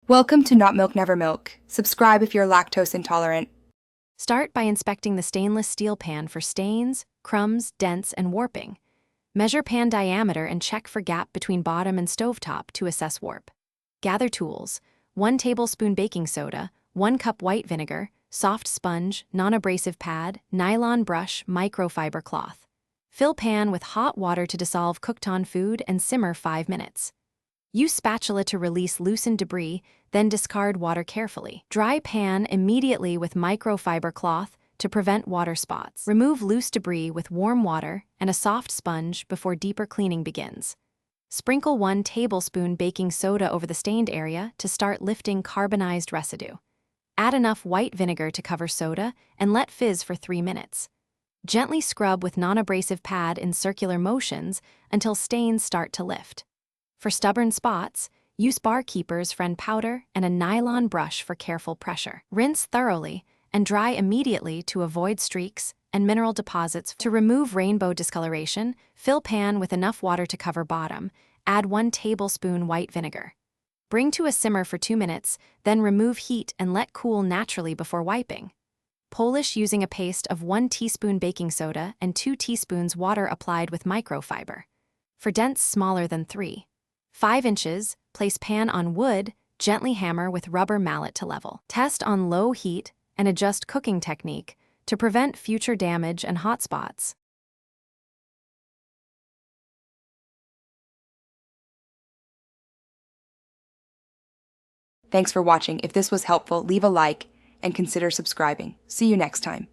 Welcome to Not Milk Never Milk. Subscribe if you're lactose intolerant. Start by inspecting the stainless steel pan for stains, crumbs, dents, and warping. Measure pan diameter and check for gap between bottom and stovetop to assess warp. Gather tools: 1 tablespoon baking soda, 1 cup white vinegar, soft sponge, non-abrasive pad, nylon brush, microfiber cloth. Fill pan with hot water to dissolve cooked-on food and simmer 5 minutes. Use spatula to release loosened debris, then discard water carefully. Dry pan immediately with microfiber cloth to prevent water spots. Remove loose debris with warm water and a soft sponge before deeper cleaning begins. Sprinkle 1 tablespoon baking soda over the stained area to start lifting carbonized residue. Add enough white vinegar to cover soda and let fizz for 3 minutes. Gently scrub with non-abrasive pad in circular motions until stains start to lift. For stubborn spots, use Barkeeper's Friend powder and a nylon brush for careful pressure. Rinse thoroughly and dry immediately to avoid streaks and mineral deposits. To remove rainbow discoloration, fill pan with enough water to cover bottom. Add 1 tablespoon white vinegar. Bring to a simmer for 2 minutes, then remove heat and let cool naturally before wiping. Polish using a paste of 1 teaspoon baking soda and 2 teaspoons water applied with microfiber. For dents smaller than 3.5 inches, place pan on wood, gently hammer with rubber mallet to level. Test on low heat and adjust cooking technique to prevent future damage and hot spots. Thanks for watching. If this was helpful, leave a like and consider subscribing. See you next time.